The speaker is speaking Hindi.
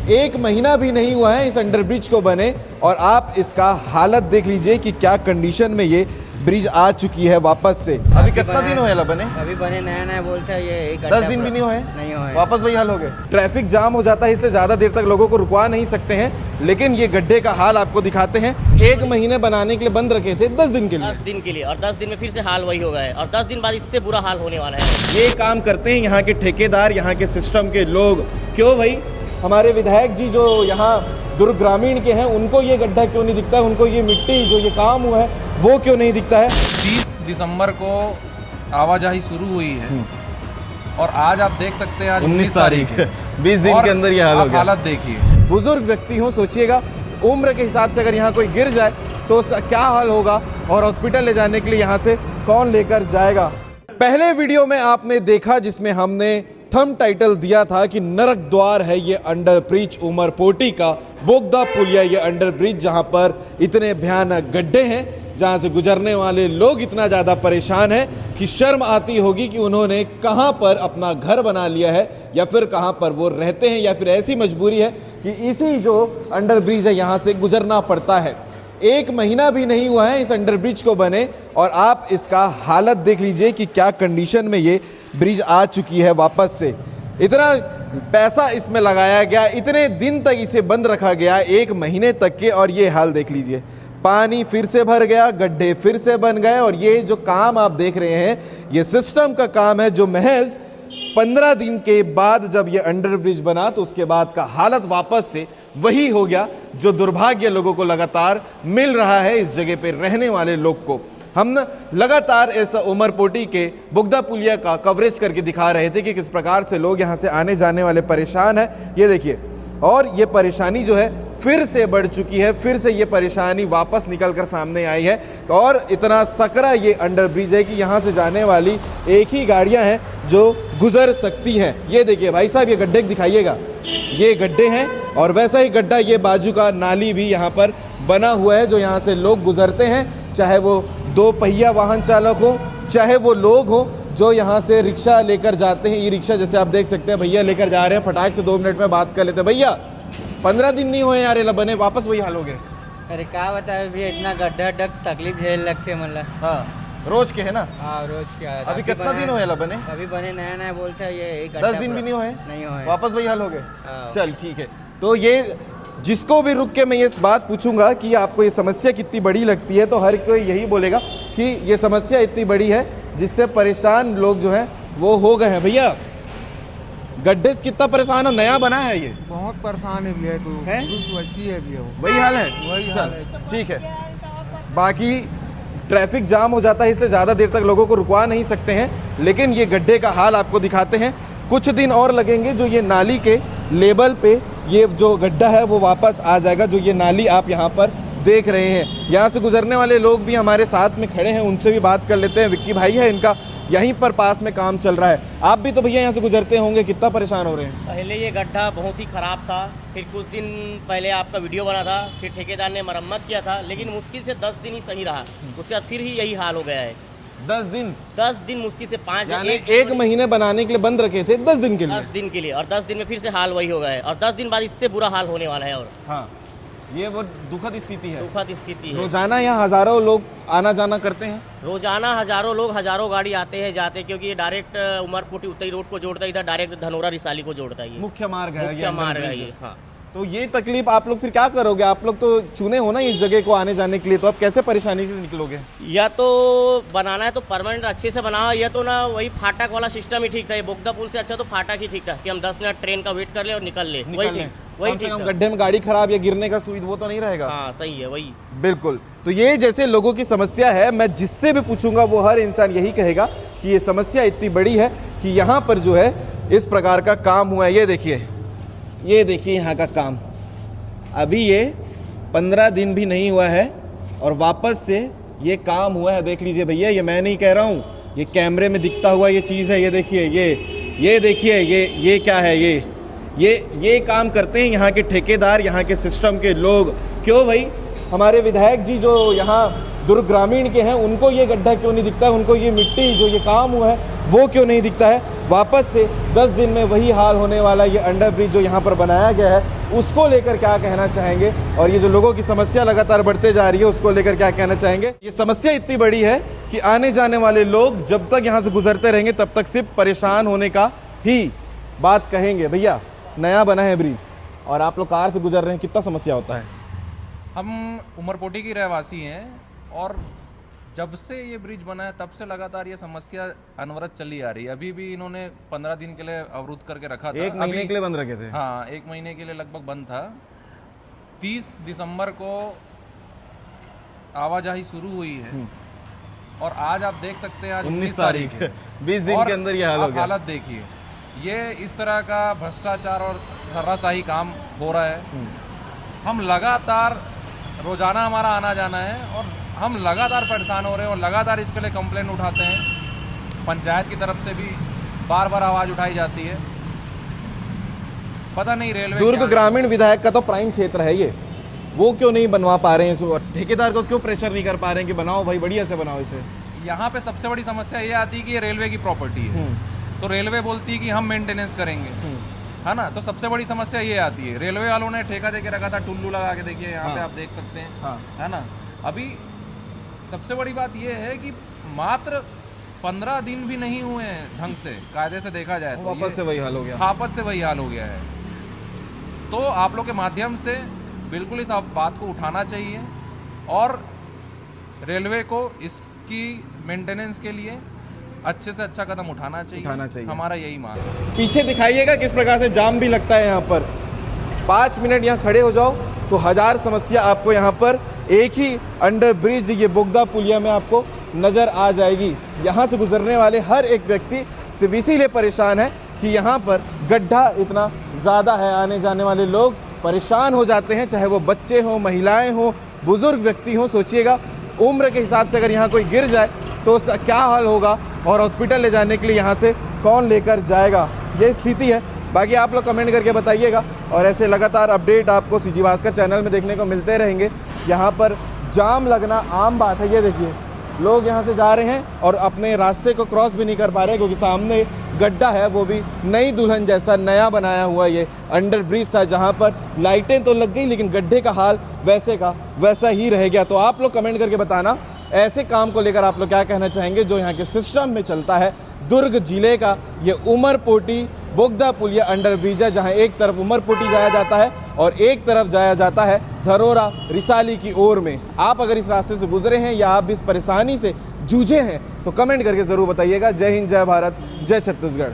एक महीना भी नहीं हुआ है इस अंडरब्रिज को बने और आप इसका हालत देख लीजिए कि क्या कंडीशन में ये ब्रिज आ चुकी है वापस से। अभी कितना दिन हुआ बने? अभी बने नया नया बोलते हैं ये 10 दिन भी नहीं हुए? नहीं हुए, वापस वही हाल हो गए। ट्रैफिक जाम हो जाता है इसलिए ज्यादा देर तक लोगों को रुकवा नहीं सकते हैं, लेकिन ये गड्ढे का हाल आपको दिखाते हैं। 1 महीने बनाने के लिए बंद रखे थे 10 दिन के लिए। 10 दिन के लिए, और 10 दिन में फिर से हाल वही हो गया है, और 10 दिन बाद इससे बुरा हाल होने वाला है। ये काम करते हैं यहाँ के ठेकेदार, यहाँ के सिस्टम के लोग। क्यों भाई? हमारे विधायक जी जो यहाँ दुर्ग ग्रामीण के हैं, उनको ये गड्ढा क्यों नहीं दिखता है? उनको ये मिट्टी जो ये काम हुआ है वो क्यों नहीं दिखता है? 30 दिसंबर को आवाजाही शुरू हुई है और आज आप देख सकते हैं आज 19 तारीख है। 20 दिन के अंदर ये हाल हो गया। हालत देखिए। बुजुर्ग व्यक्ति हो, सोचिएगा उम्र के हिसाब से अगर यहाँ कोई गिर जाए तो उसका क्या हाल होगा, और हॉस्पिटल ले जाने के लिए यहाँ से कौन लेकर जाएगा। पहले वीडियो में आपने देखा जिसमें हमने थंब टाइटल दिया था कि नरक द्वार है ये अंडर ब्रिज उमरपोटी का बोगदा पुलिया, ये अंडर ब्रिज जहाँ पर इतने भयानक गड्ढे हैं, जहाँ से गुजरने वाले लोग इतना ज़्यादा परेशान हैं कि शर्म आती होगी कि उन्होंने कहाँ पर अपना घर बना लिया है या फिर कहाँ पर वो रहते हैं, या फिर ऐसी मजबूरी है कि इसी जो अंडर ब्रिज है यहाँ से गुजरना पड़ता है। 1 महीना भी नहीं हुआ है इस अंडरब्रिज को बने और आप इसका हालत देख लीजिए कि क्या कंडीशन में ये ब्रिज आ चुकी है वापस से। इतना पैसा इसमें लगाया गया, इतने दिन तक इसे बंद रखा गया, 1 महीने तक के, और ये हाल देख लीजिए। पानी फिर से भर गया, गड्ढे फिर से बन गए, और ये जो काम आप देख रहे हैं ये सिस्टम का काम है जो महज 15 दिन के बाद जब ये अंडरब्रिज बना तो उसके बाद का हालत वापस से वही हो गया जो दुर्भाग्य लोगों को लगातार मिल रहा है इस जगह पे रहने वाले लोग को। हम लगातार इस उमरपोटी के बोगदा पुलिया का कवरेज करके दिखा रहे थे कि किस प्रकार से लोग यहाँ से आने जाने वाले परेशान हैं। ये देखिए, और ये परेशानी जो है फिर से बढ़ चुकी है, फिर से ये परेशानी वापस निकल कर सामने आई है, और इतना सकरा ये अंडरब्रिज है कि यहाँ से जाने वाली एक ही गाड़ियाँ हैं जो गुजर सकती हैं। ये देखिए भाई साहब, ये गड्ढे दिखाइएगा, ये गड्ढे हैं, और वैसा ही गड्ढा ये बाजू का नाली भी यहाँ पर बना हुआ है जो यहाँ से लोग गुजरते हैं, चाहे वो 2 पहिया वाहन चालक हो, चाहे वो लोग हो जो यहाँ से रिक्शा लेकर जाते हैं। ई रिक्शा जैसे आप देख सकते हैं, भैया लेकर जा रहे हैं, फटाक से 2 मिनट में बात कर लेते हैं। भैया 15 दिन नहीं हुए यार, ये बने वापस वही हाल हो गए। अरे क्या बताए भैया, इतना गड्ढा डक तकलीफ झेल लगते मतलब। हाँ, रोज के है ना? हाँ, रोज के। अभी कितना दिन हुए बने? अभी बने नया नया बोलते हैं ये 10 दिन भी नहीं हुए? नहीं हुए, वापस वही हाल हो गए। हाँ। चल ठीक है, तो ये जिसको भी रुक के मैं ये बात पूछूंगा कि आपको ये समस्या कितनी बड़ी लगती है, तो हर कोई यही बोलेगा कि ये समस्या इतनी बड़ी है जिससे परेशान लोग जो हैं वो हो गए हैं। भैया गड्ढे से कितना परेशान है? नया बना है ये, बहुत परेशान है भैया, तो है? वैसी है भैया, वही हाल है। वही हाल है। ठीक है, बाकी ट्रैफिक जाम हो जाता है इसलिए ज़्यादा देर तक लोगों को रुकवा नहीं सकते हैं, लेकिन ये गड्ढे का हाल आपको दिखाते हैं। कुछ दिन और लगेंगे जो ये नाली के लेवल पे ये जो गड्ढा है वो वापस आ जाएगा, जो ये नाली आप यहाँ पर देख रहे हैं। यहाँ से गुजरने वाले लोग भी हमारे साथ में खड़े हैं, उनसे भी बात कर लेते हैं। विक्की भाई है इनका, यहीं पर पास में काम चल रहा है। आप भी तो भैया यहाँ से गुजरते होंगे, कितना परेशान हो रहे हैं? पहले ये गड्ढा बहुत ही खराब था, फिर कुछ दिन पहले आपका वीडियो बना था, फिर ठेकेदार ने मरम्मत किया था, लेकिन मुश्किल से 10 दिन ही सही रहा, उसके बाद फिर ही यही हाल हो गया है। 10 दिन? 10 दिन मुश्किल से 5 1 महीने बनाने के लिए बंद रखे थे 10 दिन के लिए। 10 दिन के लिए, और 10 दिन में फिर से हाल वही हो गया है, और 10 दिन बाद इससे बुरा हाल होने वाला है। और हाँ, ये वो दुखद स्थिति है। दुखद स्थिति है। रोजाना यहाँ हजारों लोग आना जाना करते हैं। रोजाना हजारों लोग, हजारों गाड़ी आते हैं जाते, क्योंकि ये डायरेक्ट उमरपोटी उत्तरी रोड को जोड़ता है, इधर डायरेक्ट धनोरा रिसाली को जोड़ता है। ये मुख्य मार्ग है, मुख्य मार्ग है ये। हाँ, तो ये तकलीफ आप लोग फिर क्या करोगे? आप लोग तो चुने हो ना इस जगह को आने जाने के लिए, तो आप कैसे परेशानी से निकलोगे? या तो बनाना है तो परमानेंट अच्छे से बनाओ, या तो ना वही फाटक वाला सिस्टम ही ठीक था। ये बोगदा पुल से अच्छा तो फाटक ही ठीक था कि हम 10 मिनट ट्रेन का वेट कर ले और निकल ले, वही ठीक था। गड्ढे में गाड़ी खराब या गिरने का सुविधा वो तो नहीं रहेगा। हाँ, सही है, वही बिल्कुल। तो ये जैसे लोगों की समस्या है, मैं जिससे भी पूछूंगा वो हर इंसान यही कहेगा कि ये समस्या इतनी बड़ी है कि यहाँ पर जो है इस प्रकार का काम हुआ है। ये देखिए यहाँ का काम, अभी ये 15 दिन भी नहीं हुआ है और वापस से ये काम हुआ है। देख लीजिए भैया, ये मैं नहीं कह रहा हूँ, ये कैमरे में दिखता हुआ ये चीज़ है। ये देखिए, ये देखिए, ये क्या है? ये काम करते हैं यहाँ के ठेकेदार, यहाँ के सिस्टम के लोग। क्यों भाई? हमारे विधायक जी जो यहाँ दुर्ग ग्रामीण के हैं, उनको ये गड्ढा क्यों नहीं दिखता है? उनको ये मिट्टी जो ये काम हुआ है वो क्यों नहीं दिखता है? वापस से 10 दिन में वही हाल होने वाला। ये अंडरब्रिज जो यहाँ पर बनाया गया है उसको लेकर क्या कहना चाहेंगे, और ये जो लोगों की समस्या लगातार बढ़ते जा रही है उसको लेकर क्या कहना चाहेंगे। ये समस्या इतनी बड़ी है कि आने जाने वाले लोग जब तक यहाँ से गुजरते रहेंगे तब तक सिर्फ परेशान होने का ही बात कहेंगे। भैया, नया बना है ब्रिज और आप लोग कार से गुजर रहे हैं, कितना समस्या होता है? हम उमरपोटी की रहवासी हैं और जब से ये ब्रिज बना है तब से लगातार ये समस्या अनवरत चली आ रही है। अभी भी इन्होंने 15 दिन के लिए अवरुद्ध करके रखा था। एक महीने के लिए बंद रखे थे। हाँ, 1 महीने के लिए लगभग बंद था। 30 दिसंबर को आवाजाही शुरू हुई है और आज आप देख सकते हैं आज 19 तारीख है। 20 दिन के अंदर ये हाल हो गया। हालत देखिए, ये इस तरह का भ्रष्टाचार और धर्राशाही काम हो रहा है। हम लगातार रोजाना हमारा आना जाना है और हम लगातार परेशान हो रहे हैं और लगातार इसके लिए कंप्लेंट उठाते हैं। पंचायत की तरफ से भी बार बार आवाज़ उठाई जाती है। पता नहीं रेलवे दुर्ग ग्रामीण विधायक का तो प्राइम क्षेत्र है ये, वो क्यों नहीं बनवा पा रहे हैं इसको? ठेकेदार को क्यों प्रेशर नहीं कर पा रहे हैं कि बनाओ भाई, बढ़िया से बनाओ इसे? यहाँ पे सबसे बड़ी समस्या ये आती है कि ये रेलवे की प्रॉपर्टी है, तो रेलवे बोलती है कि हम मेंटेनेंस करेंगे, है ना। तो सबसे बड़ी समस्या ये आती है। रेलवे वालों ने ठेका देके रखा था, टुल्लू लगा के, देखिए यहाँ पे आप देख सकते हैं, है ना। अभी सबसे बड़ी बात ये है कि मात्र 15 दिन भी नहीं हुए हैं ढंग से, कायदे से देखा जाए तो वापस से वही हाल हो गया। वापस से वही हाल हो गया है। तो आप लोग के माध्यम से बिल्कुल इस बात को उठाना चाहिए और रेलवे को इसकी मेंटेनेंस के लिए अच्छे से अच्छा कदम उठाना चाहिए। हमारा यही मांग है। पीछे दिखाइएगा किस प्रकार से जाम भी लगता है यहाँ पर। 5 मिनट यहाँ खड़े हो जाओ तो 1000 समस्या आपको यहाँ पर एक ही अंडर ब्रिज ये बोगदा पुलिया में आपको नजर आ जाएगी। यहाँ से गुजरने वाले हर एक व्यक्ति सिर्फ इसीलिए परेशान है कि यहाँ पर गड्ढा इतना ज़्यादा है। आने जाने वाले लोग परेशान हो जाते हैं, चाहे वो बच्चे हों, महिलाएं हों, बुजुर्ग व्यक्ति हों। सोचिएगा उम्र के हिसाब से अगर यहाँ कोई गिर जाए तो उसका क्या हाल होगा, और हॉस्पिटल ले जाने के लिए यहाँ से कौन लेकर जाएगा, ये स्थिति है। बाकी आप लोग कमेंट करके बताइएगा और ऐसे लगातार अपडेट आपको सीजी भास्कर चैनल में देखने को मिलते रहेंगे। यहाँ पर जाम लगना आम बात है। ये देखिए लोग यहाँ से जा रहे हैं और अपने रास्ते को क्रॉस भी नहीं कर पा रहे क्योंकि सामने गड्ढा है, वो भी नई दुल्हन जैसा नया बनाया हुआ ये अंडर ब्रिज था, जहाँ पर लाइटें तो लग गई लेकिन गड्ढे का हाल वैसे का वैसा ही रह गया। तो आप लोग कमेंट करके बताना ऐसे काम को लेकर आप लोग क्या कहना चाहेंगे जो यहाँ के सिस्टम में चलता है। दुर्ग जिले का ये उमरपोटी बोगदा पुलिया अंडर ब्रिज है, जहाँ एक तरफ उमरपोटी जाया जाता है और एक तरफ जाया जाता है धरोरा रिसाली की ओर में। आप अगर इस रास्ते से गुजरे हैं या आप भी इस परेशानी से जूझे हैं तो कमेंट करके ज़रूर बताइएगा। जय हिंद, जय भारत, जय छत्तीसगढ़।